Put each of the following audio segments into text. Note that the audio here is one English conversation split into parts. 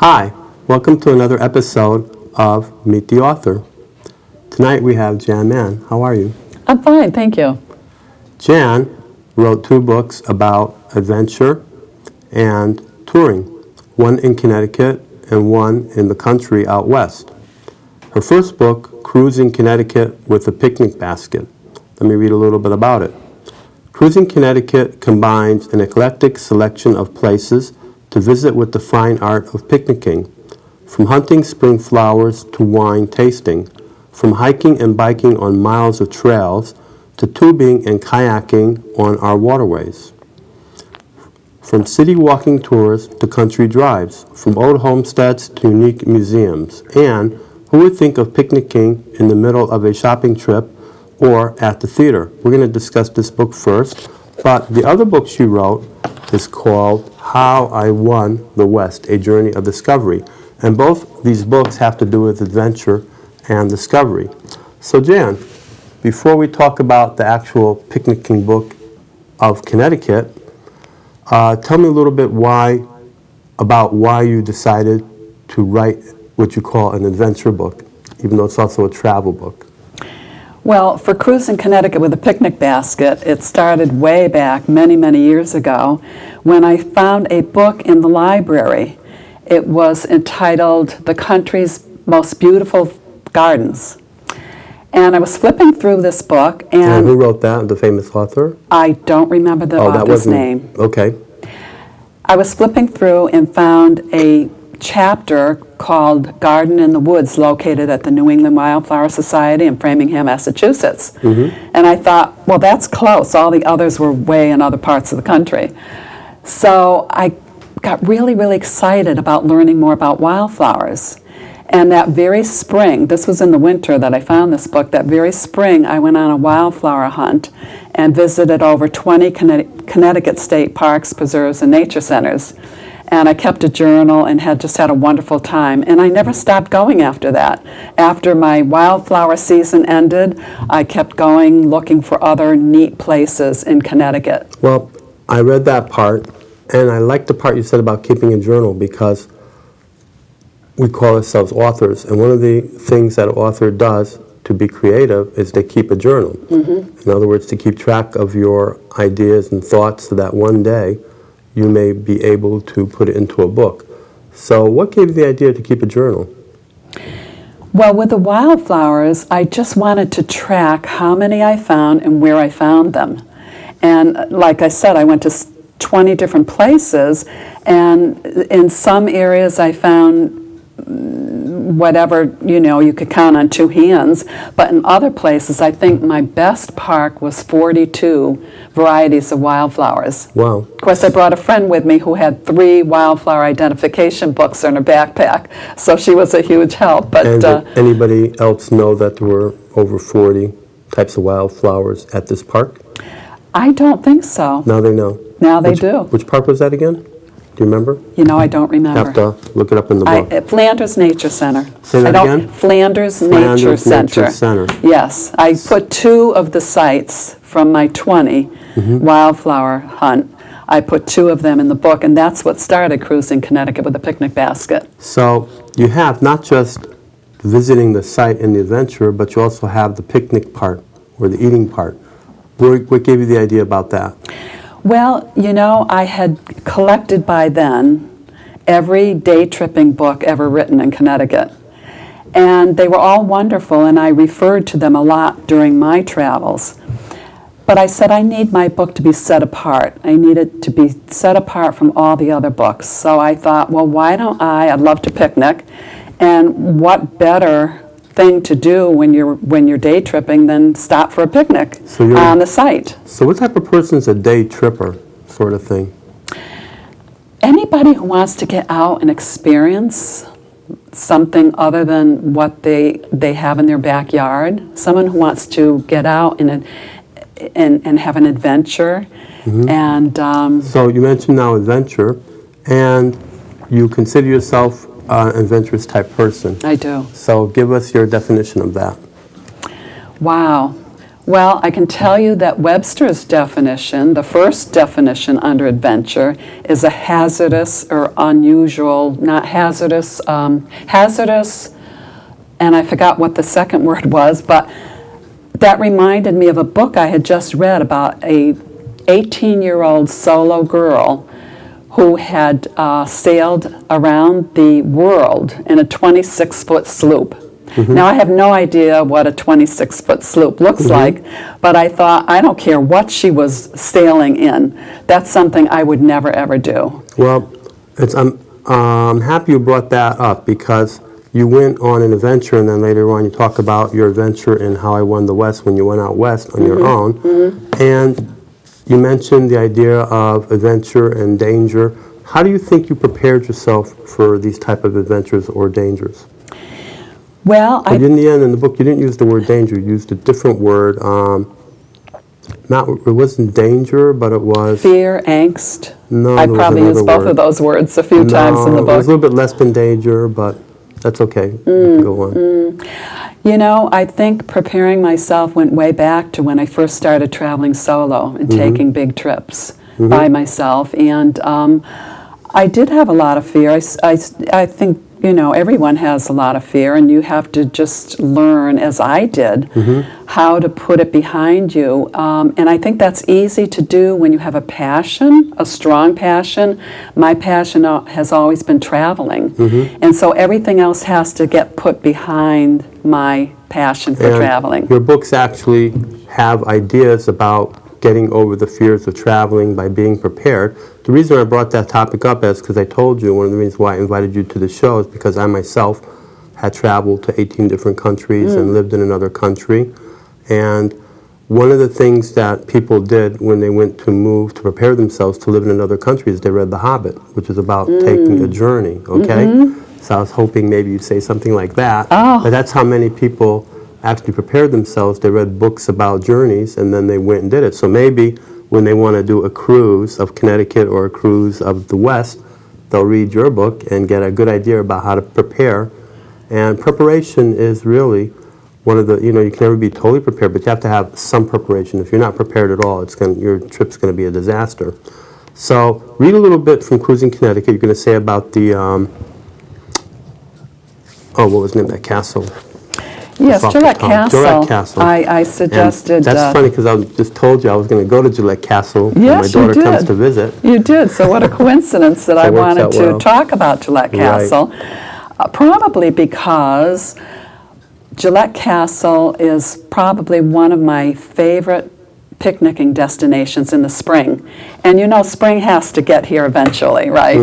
Hi, welcome to another episode of Meet the Author. Tonight we have Jan Mann. How are you? I'm fine, thank you. Jan wrote 2 books about adventure and touring, one in Connecticut and one in the country out west. Her first book, Cruising Connecticut with a Picnic Basket. Let me read a little bit about it. Cruising Connecticut combines an eclectic selection of places to visit with the fine art of picnicking, from hunting spring flowers to wine tasting, from hiking and biking on miles of trails to tubing and kayaking on our waterways. From city walking tours to country drives, from old homesteads to unique museums, and who would think of picnicking in the middle of a shopping trip or at the theater? We're going to discuss this book first, but the other book she wrote is called How I Won the West, A Journey of Discovery. And both these books have to do with adventure and discovery. So Jan, before we talk about the actual picnicking book of Connecticut, tell me a little bit about why you decided to write what you call an adventure book, even though it's also a travel book. Well, for Cruising Connecticut with a Picnic Basket, it started way back many, many years ago when I found a book in the library. It was entitled The Country's Most Beautiful Gardens. And I was flipping through this book and who wrote that, the famous author? I don't remember the author's name. Okay. I was flipping through and found a chapter called Garden in the Woods, located at the New England Wildflower Society in Framingham, Massachusetts. Mm-hmm. And I thought, well, that's close. All the others were way in other parts of the country. So I got really, really excited about learning more about wildflowers. And that very spring, this was in the winter that I found this book, that very spring I went on a wildflower hunt and visited over 20 Connecticut state parks, preserves, and nature centers. And I kept a journal and had a wonderful time. And I never stopped going after that. After my wildflower season ended, I kept going looking for other neat places in Connecticut. Well, I read that part, and I like the part you said about keeping a journal, because we call ourselves authors, and one of the things that an author does to be creative is they keep a journal. Mm-hmm. In other words, to keep track of your ideas and thoughts so that one day you may be able to put it into a book. So what gave you the idea to keep a journal? Well, with the wildflowers, I just wanted to track how many I found and where I found them. And like I said, I went to 20 different places, and in some areas I found whatever, you could count on 2 hands. But in other places, I think my best park was 42 varieties of wildflowers. Wow. Of course, I brought a friend with me who had 3 wildflower identification books in her backpack, so she was a huge help. But and did anybody else know that there were over 40 types of wildflowers at this park? I don't think so. Now they know. Now they do. Which park was that again? Do you remember? I don't remember. Have to look it up in the book. Flanders Nature Center. Say that again? Flanders Nature Center. Yes. I put 2 of the sites from my 20 wildflower hunt. I put 2 of them in the book, and that's what started Cruising Connecticut with a Picnic Basket. So you have not just visiting the site and the adventure, but you also have the picnic part, or the eating part. What gave you the idea about that? Well, I had collected by then every day tripping book ever written in Connecticut. And they were all wonderful, and I referred to them a lot during my travels. But I said I need my book to be set apart. I need it to be set apart from all the other books. So I thought, well, why don't I'd love to picnic, and what better thing to do when you're day tripping than stop for a picnic on the site. So what type of person is a day tripper sort of thing? Anybody who wants to get out and experience something other than what they have in their backyard. Someone who wants to get out and have an adventure. Mm-hmm. And so you mentioned now adventure, and you consider yourself an adventurous type person. I do. So give us your definition of that. Wow. Well, I can tell you that Webster's definition, the first definition under adventure, is a hazardous or unusual, not hazardous, hazardous, and I forgot what the second word was, but that reminded me of a book I had just read about a 18-year-old solo girl who had sailed around the world in a 26-foot sloop. Now, I have no idea what a 26-foot sloop looks like, but I thought, I don't care what she was sailing in. That's something I would never, ever do. Well, I'm happy you brought that up because you went on an adventure, and then later on you talk about your adventure and how I won the West when you went out West on your own. And you mentioned the idea of adventure and danger. How do you think you prepared yourself for these type of adventures or dangers? Well, in the end, in the book, you didn't use the word danger. You used a different word. It wasn't danger, but it was... fear, angst. No, I there was probably another used both word. of those words a few times in the No, it was book. a little bit less than danger, but that's okay. You can go on. You know, I think preparing myself went way back to when I first started traveling solo and taking big trips by myself. And I did have a lot of fear. I think, you know, everyone has a lot of fear, and you have to just learn, as I did, how to put it behind you. And I think that's easy to do when you have a passion, a strong passion. My passion has always been traveling. And so everything else has to get put behind my passion for traveling. Your books actually have ideas about getting over the fears of traveling by being prepared. The reason I brought that topic up is because I told you one of the reasons why I invited you to the show is because I myself had traveled to 18 different countries and lived in another country. And one of the things that people did when they went to move to prepare themselves to live in another country is they read The Hobbit, which is about taking a journey, okay? So I was hoping maybe you'd say something like that. But that's how many people actually prepared themselves. They read books about journeys, and then they went and did it. So maybe when they want to do a cruise of Connecticut or a cruise of the West, they'll read your book and get a good idea about how to prepare. And preparation is really one of the, you know, you can never be totally prepared, but you have to have some preparation. If you're not prepared at all, your trip's going to be a disaster. So read a little bit from Cruising Connecticut. You're going to say about the, what was the name of that castle? Yes, Gillette Castle. Gillette Castle. I suggested... And that's funny because I just told you I was going to go to Gillette Castle when Yes, my daughter you did. comes to visit. You did. So what a coincidence that I works wanted out to well. talk about Gillette Castle. Probably because Gillette Castle is probably one of my favorite picnicking destinations in the spring. And you know, spring has to get here eventually, right?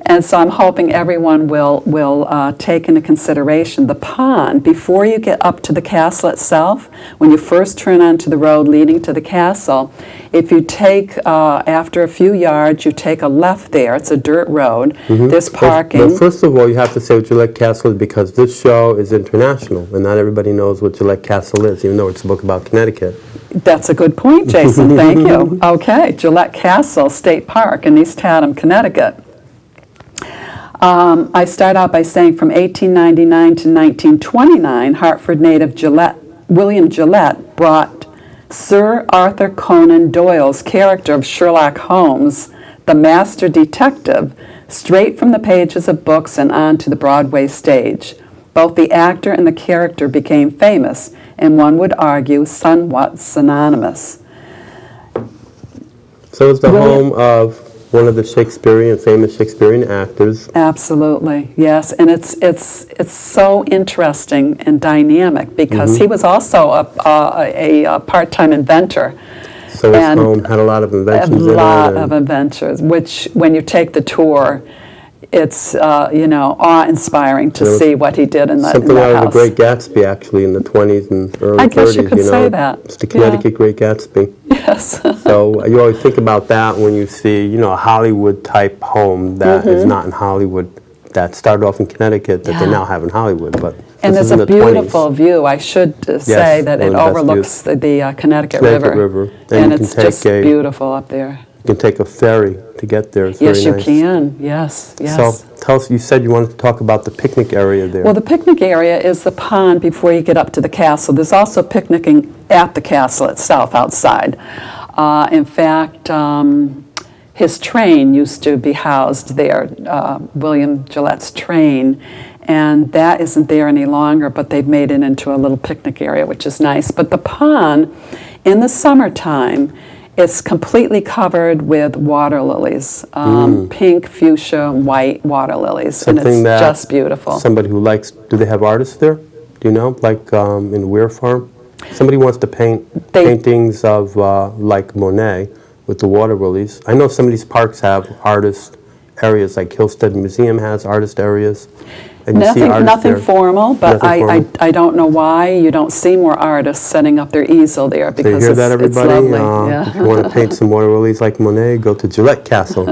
And so I'm hoping everyone will take into consideration the pond before you get up to the castle itself. When you first turn onto the road leading to the castle, if you take, after a few yards, you take a left there. It's a dirt road. There's parking. Well, first of all, you have to say what Gillette Castle is because this show is international, and not everybody knows what Gillette Castle is, even though it's a book about Connecticut. That's a good point, Jason. Thank you. Okay, Gillette Castle State Park in East Haddam, Connecticut. I start out by saying from 1899 to 1929, Hartford native William Gillette brought Sir Arthur Conan Doyle's character of Sherlock Holmes, the master detective, straight from the pages of books and onto the Broadway stage. Both the actor and the character became famous, and one would argue somewhat synonymous. So it's the home of one of the famous Shakespearean actors. Absolutely, yes, and it's so interesting and dynamic because he was also a part-time inventor. So his home had a lot of inventions in it. A lot of adventures, which when you take the tour, it's awe-inspiring to see what he did in that house. Something out of The Great Gatsby, actually, in the 20s and early 30s. I guess you could say that. It's the Connecticut Great Gatsby. Yes. So you always think about that when you see, a Hollywood-type home that is not in Hollywood, that started off in Connecticut, that they now have in Hollywood. But and this there's is in a the beautiful 20s. view. I should say that it one of the best overlooks the Connecticut Connecticut River. River. And you it's can take just beautiful up there. can take a ferry to get there. It's Yes, very you nice. can. Yes, yes. So tell us, you said you wanted to talk about the picnic area there. Well, the picnic area is the pond before you get up to the castle. There's also picnicking at the castle itself outside. In fact, his train used to be housed there, William Gillette's train, and that isn't there any longer, but they've made it into a little picnic area, which is nice. But the pond, in the summertime, is completely covered with water lilies, pink, fuchsia, and white water lilies, and it's just beautiful. Somebody who likes, do they have artists there? Do you know, like in Weir Farm? Somebody wants to paint paintings of like Monet with the water lilies. I know some of these parks have artist areas, like Hillstead Museum has artist areas. And you see artists Nothing there. formal, but Nothing formal. I don't know why you don't see more artists setting up their easil there, So you because hear that, it's everybody? lovely. If you want to paint some water lilies like Monet, go to Gillette Castle.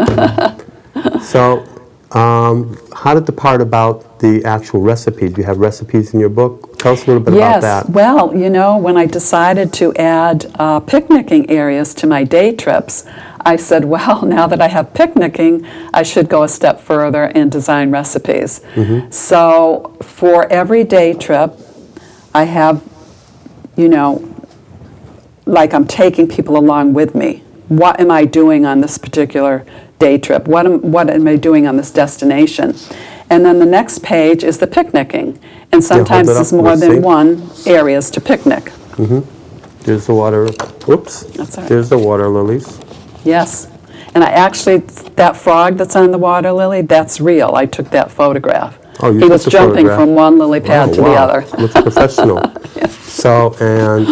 So, how did the part about the actual recipes? Do you have recipes in your book? Tell us a little bit about that. Yes, well, you know, when I decided to add picnicking areas to my day trips, I said, well, now that I have picnicking, I should go a step further and design recipes. So for every day trip, I have, you know, like I'm taking people along with me. What am I doing on this particular day trip? What am I doing on this destination? And then the next page is the picnicking. And sometimes there's more than one areas to picnic. There's the water, whoops. That's all right. There's the water lilies. Yes. And I actually, that frog that's on the water lily, that's real. I took that photograph. Oh, you He took was the jumping photograph. from one lily pad to the wow. other. Looks professional. So, and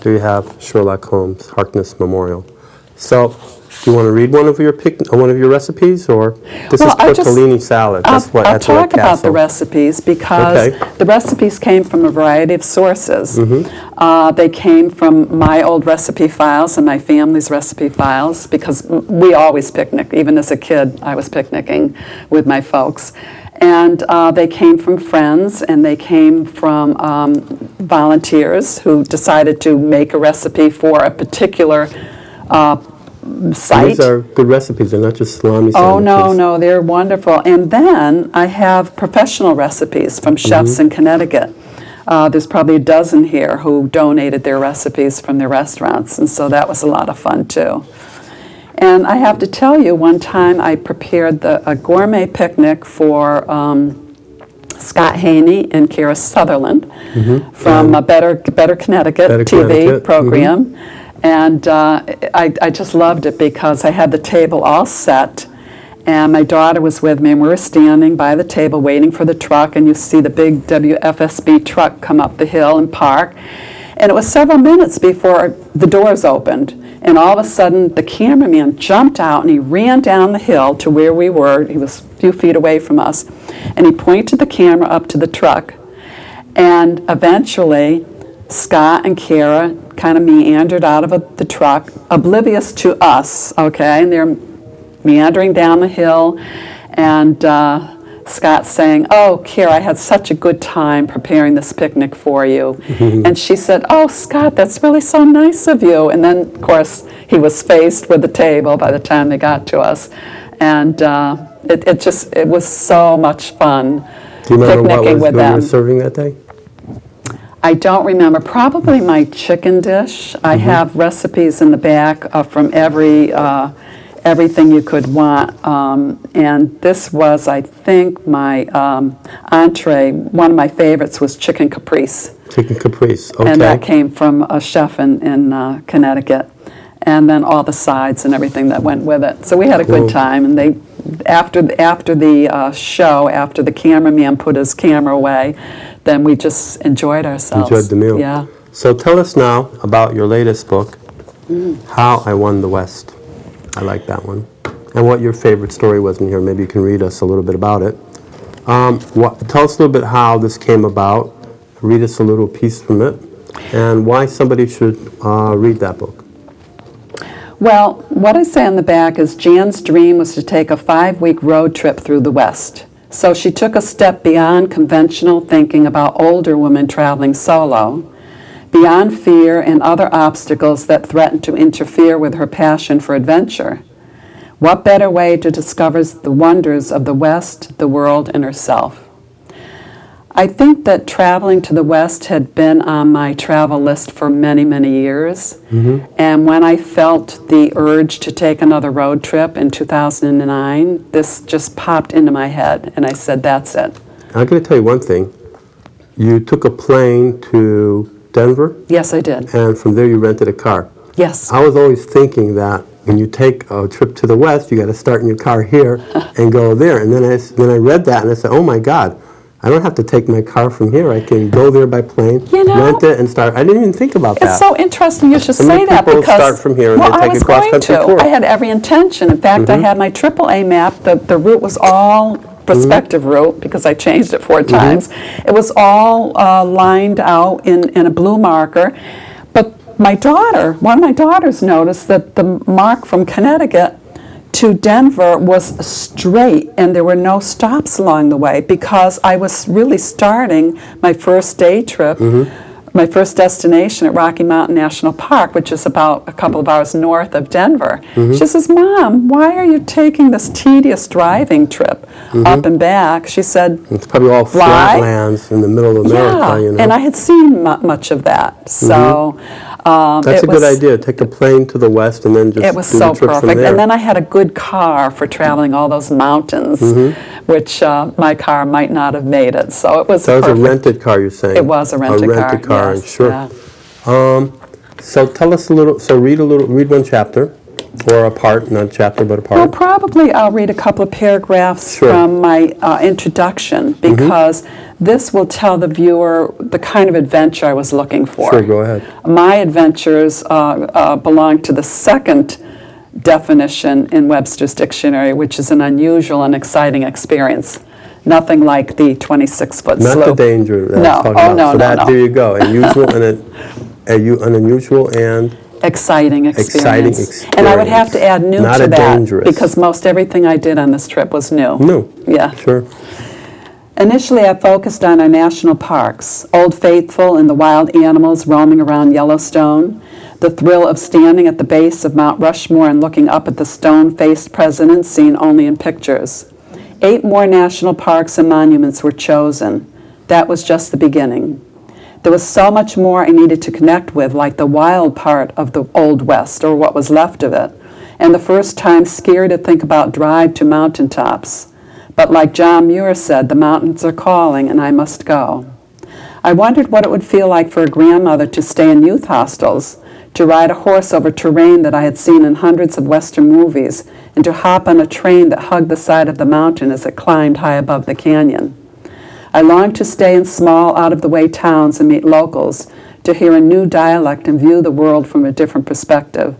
do you have Sherlock Holmes Harkness Memorial? So, do you want to read one of your recipes, or this is tortellini salad? That's what I'll at Gillette talk about Castle. the recipes because the recipes came from a variety of sources. They came from my old recipe files and my family's recipe files, because we always picnic. Even as a kid, I was picnicking with my folks. And they came from friends, and they came from volunteers who decided to make a recipe for a particular site. These are good recipes. They're not just salami sandwiches. Oh, no, they're wonderful. And then I have professional recipes from chefs in Connecticut. There's probably a dozen here who donated their recipes from their restaurants, and so that was a lot of fun, too. And I have to tell you, one time I prepared a gourmet picnic for Scott Haney and Kara Sutherland from Better Connecticut TV program. And I just loved it because I had the table all set, and my daughter was with me, and we were standing by the table waiting for the truck, and you see the big WFSB truck come up the hill and park. And it was several minutes before the doors opened, and all of a sudden the cameraman jumped out and he ran down the hill to where we were. He was a few feet away from us, and he pointed the camera up to the truck. And eventually Scott and Kara kind of meandered out of the truck, oblivious to us, okay? And they're meandering down the hill, and Scott's saying, "Oh, Kara, I had such a good time preparing this picnic for you." And she said, "Oh, Scott, that's really so nice of you." And then, of course, he was faced with the table by the time they got to us. And it was so much fun Do you remember picnicking with what you them. were serving that day? I don't remember. Probably my chicken dish. I have recipes in the back from everything you could want. And this was, I think, my entree. One of my favorites was chicken caprese. Chicken caprese, okay. And that came from a chef in Connecticut. And then all the sides and everything that went with it. So we had a good time. And they, after the show, after the cameraman put his camera away, then we just enjoyed ourselves. Enjoyed the meal. Yeah. So tell us now about your latest book, How I Won the West. I like that one. And what your favorite story was in here. Maybe you can read us a little bit about it. Tell us a little bit how this came about. Read us a little piece from it. And why somebody should read that book. Well, what I say on the back is Jan's dream was to take a 5-week road trip through the West. So she took a step beyond conventional thinking about older women traveling solo. beyond fear and other obstacles that threatened to interfere with her passion for adventure. What better way to discover the wonders of the West, the world, and herself? I think that traveling to the West had been on my travel list for many, many years. And when I felt the urge to take another road trip in 2009, this just popped into my head, and I said, that's it. I'm going to tell you one thing. You took a plane to Denver, Yes, I did. and from there you rented a car. Yes. I was always thinking that when you take a trip to the West, you got to start in your car here and go there. And then I read that and I said, oh my God, I don't have to take my car from here. I can go there by plane, You know, rent it, and start. I didn't even think about that. It's so interesting you should Many say that people because start from here and well, they I take was a going cross-country to. tour. I had every intention. In fact, I had my AAA map. The route was all prospective route because I changed it 4 times. It was all lined out in a blue marker. But one of my daughters noticed that the mark from Connecticut to Denver was straight and there were no stops along the way because I was really starting my first day trip, my first destination at Rocky Mountain National Park, which is about a couple of hours north of Denver. She says, Mom, why are you taking this tedious driving trip up and back? She said, It's probably all flat lands in the middle of America, you know. and I had seen much of that. So That's a good idea. Take a plane to the West and then just it was do so the trip from perfect. there. And then I had a good car for traveling all those mountains, which my car might not have made it. So it was So it was perfect. a rented car, you're saying? It was a rented car. A rented car, yes, sure. yeah. So tell us a little. So read one chapter, or a part, not a chapter, but a part. Well, probably I'll read a couple of paragraphs Sure. from my introduction because this will tell the viewer the kind of adventure I was looking for. Sure, go ahead. My adventures belong to the second definition in Webster's dictionary, which is an unusual and exciting experience. Nothing like the 26-foot slope. Not the danger that I No. was talking Oh, about. no, So no, no. there you go. Unusual an unusual and Exciting experience. Exciting And I would have to add new Not to a that dangerous. because most everything I did on this trip was new. new. Yeah. Sure. Initially, I focused on our national parks, Old Faithful and the wild animals roaming around Yellowstone, the thrill of standing at the base of Mount Rushmore and looking up at the stone-faced president seen only in pictures. 8 more national parks and monuments were chosen. That was just the beginning. There was so much more I needed to connect with, like the wild part of the Old West, or what was left of it, and the first time scared to think about drive to mountaintops. But like John Muir said, the mountains are calling and I must go. I wondered what it would feel like for a grandmother to stay in youth hostels, to ride a horse over terrain that I had seen in hundreds of Western movies, and to hop on a train that hugged the side of the mountain as it climbed high above the canyon. I longed to stay in small, out-of-the-way towns and meet locals, to hear a new dialect and view the world from a different perspective.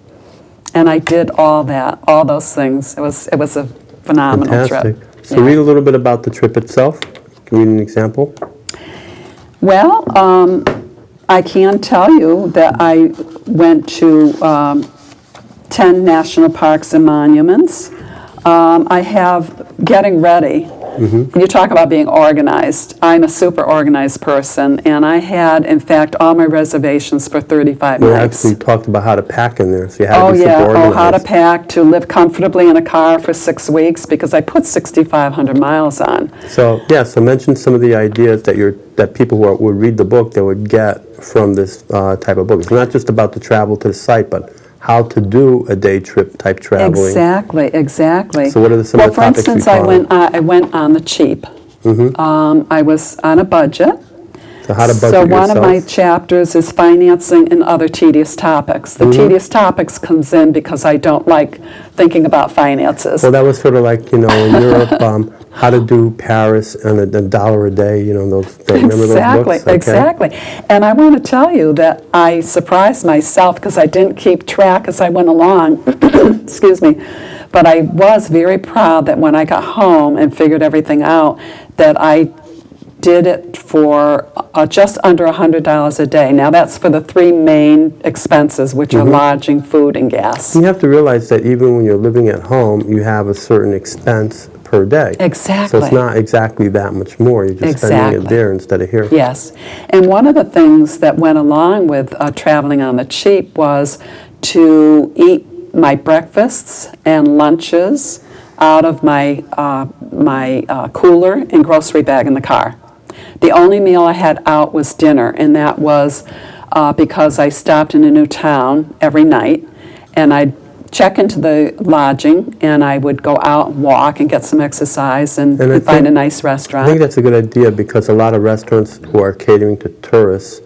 And I did all that, all those things. It was a phenomenal Fantastic. trip. So read a little bit about the trip itself. Can you read an example? Well, I can tell you that I went to 10 national parks and monuments. I have getting ready. You talk about being organized. I'm a super organized person, and I had, in fact, all my reservations for 35 We nights. actually talked about how to pack in there, so you had Oh to be super yeah, organized. how to pack, to live comfortably in a car for 6 weeks because I put 6,500 miles on. So mention some of the ideas that people who would read the book they would get from this type of book. It's not just about the travel to the site, but how to do a day trip type traveling. Exactly. So what are some of the topics for instance, you I went on the cheap. I was on a budget. So how to budget So yourself. one of my chapters is financing and other tedious topics. The tedious topics comes in because I don't like thinking about finances. Well, that was sort of like, in Europe, how to do Paris and a $1 a day, remember those books? Okay. Exactly. And I want to tell you that I surprised myself because I didn't keep track as I went along. Excuse me. But I was very proud that when I got home and figured everything out, that I did it for just under $100 a day. Now that's for the 3 main expenses, which are lodging, food, and gas. You have to realize that even when you're living at home, you have a certain expense per per day. Exactly. So it's not exactly that much more. You're just spending it there instead of here. Yes. And one of the things that went along with traveling on the cheap was to eat my breakfasts and lunches out of my cooler and grocery bag in the car. The only meal I had out was dinner, and that was because I stopped in a new town every night, and I'd check into the lodging, and I would go out and walk and get some exercise and find a nice restaurant. I think that's a good idea, because a lot of restaurants who are catering to tourists,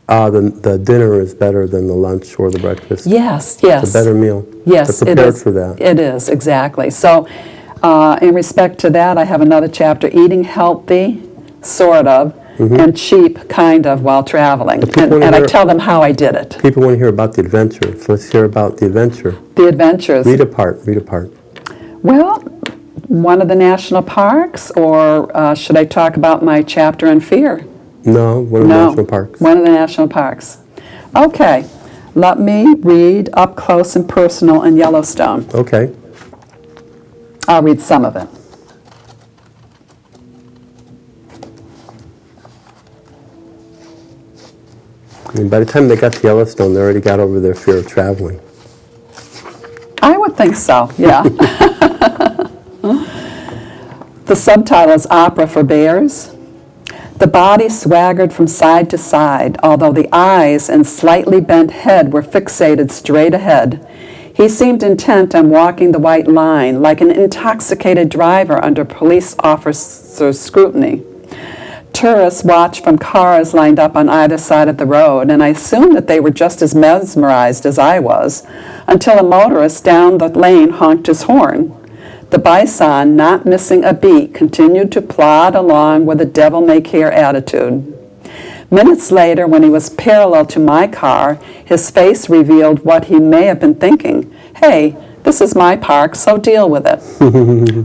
the dinner is better than the lunch or the breakfast. Yes. It's a better meal. Yes, They're prepared for that. It is, exactly. So in respect to that, I have another chapter, eating healthy, sort of, and cheap, kind of, while traveling. And I tell them how I did it. People want to hear about the adventure, so let's hear about the adventure. The adventures. Read a part. Well, one of the national parks, or should I talk about my chapter on fear? No, one of the national parks. One of the national parks. Okay, let me read Up Close and Personal in Yellowstone. Okay. I'll read some of it. And by the time they got to Yellowstone, they already got over their fear of traveling. I would think so, yeah. The subtitle is Opera for Bears. The body swaggered from side to side, although the eyes and slightly bent head were fixated straight ahead. He seemed intent on walking the white line, like an intoxicated driver under police officers' scrutiny. Tourists watched from cars lined up on either side of the road, and I assumed that they were just as mesmerized as I was, until a motorist down the lane honked his horn. The bison, not missing a beat, continued to plod along with a devil-may-care attitude. Minutes later, when he was parallel to my car, his face revealed what he may have been thinking. Hey, this is my park, so deal with it.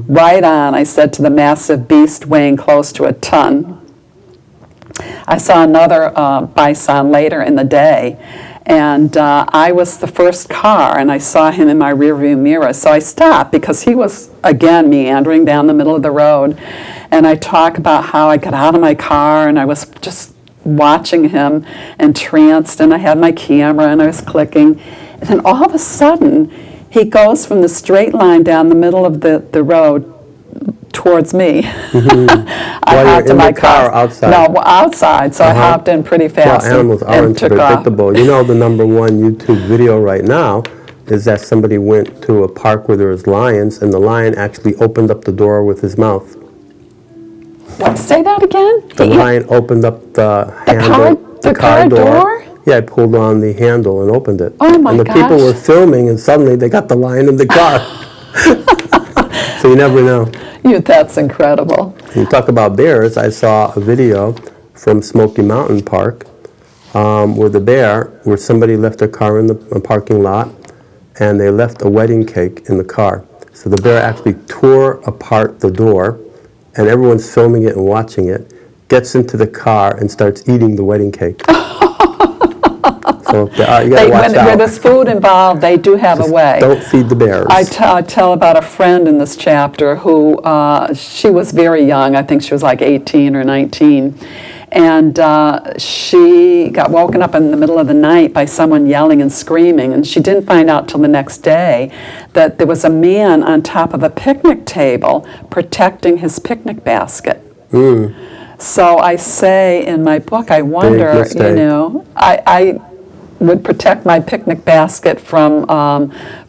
Right on, I said to the massive beast weighing close to a ton. I saw another bison later in the day, and I was the first car, and I saw him in my rearview mirror. So I stopped because he was, again, meandering down the middle of the road. And I talk about how I got out of my car, and I was just watching him, entranced, and I had my camera, and I was clicking. And then all of a sudden, he goes from the straight line down the middle of the road towards me. I hopped in my car or outside? No, outside, so I hopped in pretty fast. Well, animals aren't predictable. You know, the number one YouTube video right now is that somebody went to a park where there was lions, and the lion actually opened up the door with his mouth. What? Say that again? The lion opened up the handle, the car door? Yeah, I pulled on the handle and opened it. Oh my gosh. And the people were filming, and suddenly they got the lion in the car. So you never know. That's incredible. You talk about bears. I saw a video from Smoky Mountain Park where somebody left their car in the parking lot, and they left a wedding cake in the car. So the bear actually tore apart the door, and everyone's filming it and watching it, gets into the car and starts eating the wedding cake. So you gotta watch out. Where there's food involved, they do have a way. Don't feed the bears. I tell about a friend in this chapter who, she was very young. I think she was like 18 or 19. And she got woken up in the middle of the night by someone yelling and screaming. And she didn't find out till the next day that there was a man on top of a picnic table protecting his picnic basket. So I say in my book, I wonder, I would protect my picnic basket from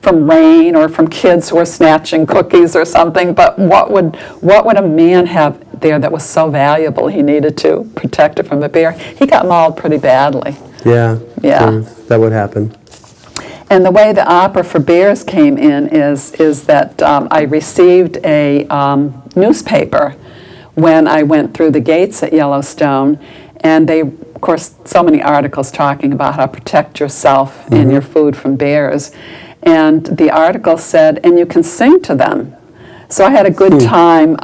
rain or from kids who are snatching cookies or something. But what would a man have there that was so valuable he needed to protect it from the bear? He got mauled pretty badly. Yeah. That would happen. And the way the opera for bears came in is that I received a newspaper when I went through the gates at Yellowstone, and they, of course, so many articles talking about how to protect yourself and your food from bears. And the article said, and you can sing to them. So I had a good time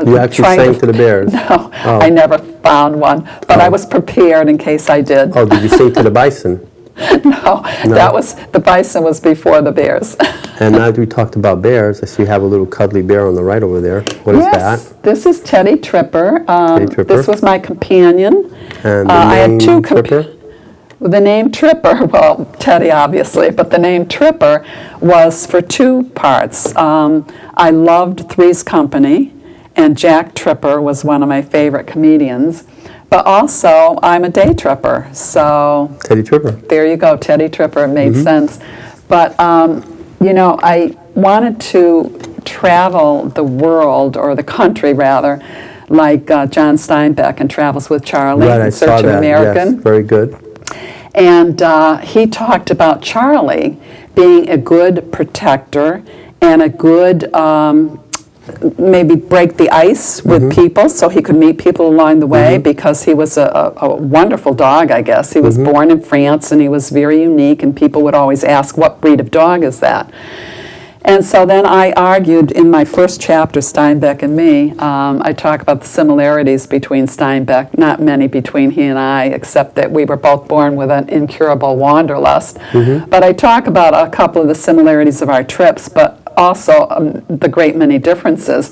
You actually sang to the bears? No, I never found one, but I was prepared in case I did. Oh, did you sing to the bison? No, that was, the bison was before the bears. And now that we talked about bears, I see you have a little cuddly bear on the right over there. What is Yes, that? this is Teddy Tripper. Teddy Tripper. This was my companion. And the I had name two Tripper? The name Tripper, well, Teddy obviously, but the name Tripper was for two parts. I loved Three's Company, and Jack Tripper was one of my favorite comedians. But also, I'm a day tripper, so Teddy Tripper. there you go, Teddy Tripper, it made sense. But, I wanted to travel the world, or the country rather, like John Steinbeck in Travels with Charlie, Right, I in saw Search of that. American. Yes, very good. And he talked about Charlie being a good protector and a good, maybe break the ice with people so he could meet people along the way, because he was a wonderful dog, I guess. He was born in France and he was very unique, and people would always ask, what breed of dog is that? And so then I argued in my first chapter, Steinbeck and Me, I talk about the similarities between Steinbeck, not many between he and I, except that we were both born with an incurable wanderlust. But I talk about a couple of the similarities of our trips, but also the great many differences.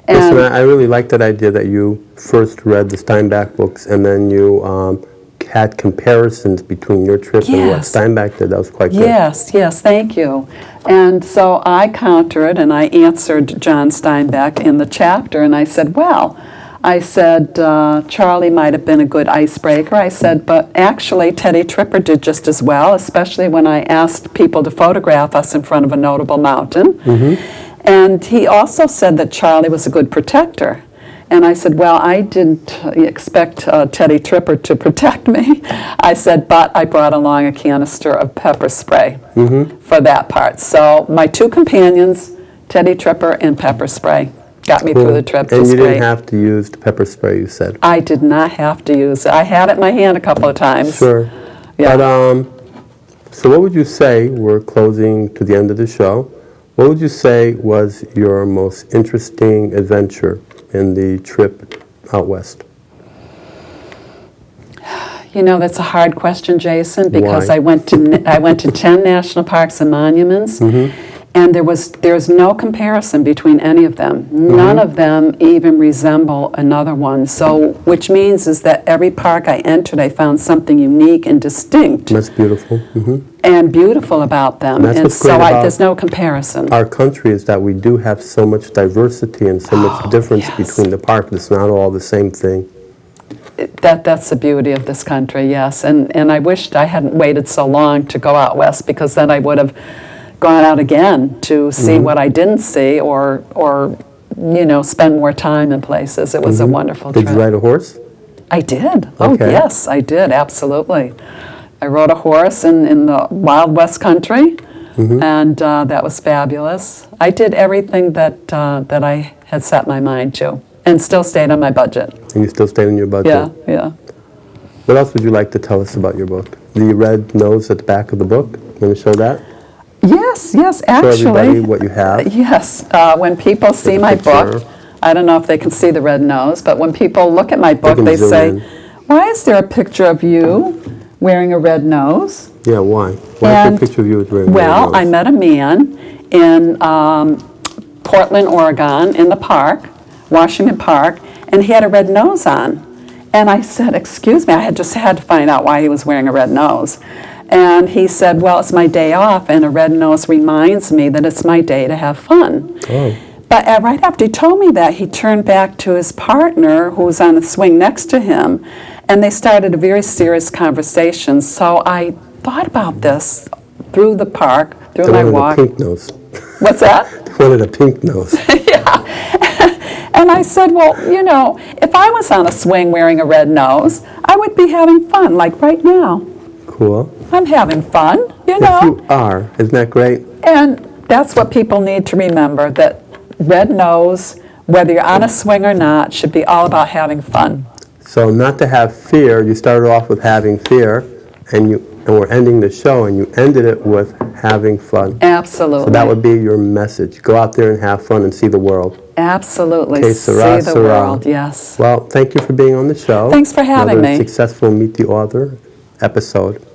Listen, And I really like that idea that you first read the Steinbeck books and then you had comparisons between your trip and what Yes. Steinbeck did. That was quite good. yes, thank you. And so I countered and I answered John Steinbeck in the chapter, and I said, Charlie might have been a good icebreaker. I said, but actually Teddy Tripper did just as well, especially when I asked people to photograph us in front of a notable mountain. And he also said that Charlie was a good protector. And I said, well, I didn't expect Teddy Tripper to protect me. I said, but I brought along a canister of pepper spray for that part. So my two companions, Teddy Tripper and pepper spray, got me through the trip And just you great. didn't have to use the pepper spray, you said. I did not have to use it. I had it in my hand a couple of times. Sure. Yeah. But, so what would you say, we're closing to the end of the show, what would you say was your most interesting adventure in the trip out west? That's a hard question, Jason, because Why? I went to 10 national parks and monuments, and there's no comparison between any of them. None of them even resemble another one. So, which means is that every park I entered, I found something unique and distinct That's beautiful. and beautiful about them. That's And what's so great about there's no comparison. Our country is that we do have so much diversity and so much difference yes. between the parks. It's not all the same thing. That's the beauty of this country, yes. And I wished I hadn't waited so long to go out west, because then I would have gone out again to see what I didn't see, or spend more time in places. It was a wonderful Did trip. you ride a horse? I did. Oh, Okay. yes, I did, absolutely. I rode a horse in the Wild West country, and that was fabulous. I did everything that I had set my mind to, and still stayed on my budget. And you still stayed in your budget? Yeah. What else would you like to tell us about your book? The red nose at the back of the book? Want to show that? Yes, Show actually. everybody what you have. Yes, when people see my picture. book, I don't know if they can see the red nose, but when people look at my book, can they zoom say, in. why is there a picture of you wearing a red nose? Yeah, why? Why is And- there a picture of you with red Well, nose? I met a man in Portland, Oregon, in the park, Washington Park, and he had a red nose on. And I said, excuse me, I just had to find out why he was wearing a red nose. And he said, well, it's my day off, and a red nose reminds me that it's my day to have fun. Oh. But right after he told me that, he turned back to his partner, who was on the swing next to him, and they started a very serious conversation. So I thought about this through the park, through They my wanted walk. a pink nose. What's that? They wanted a pink nose. And I said, well, if I was on a swing wearing a red nose, I would be having fun, like right now. Cool. I'm having fun, Yes, you are. Isn't that great? And that's what people need to remember, that red nose, whether you're on a swing or not, should be all about having fun. So not to have fear, you started off with having fear, and we're ending the show, and you ended it with having fun. Absolutely. So that would be your message. Go out there and have fun and see the world. Absolutely. Okay, See Sarah, the Sarah. world, yes. Well, thank you for being on the show. Thanks for having Another me. successful Meet the Author episode.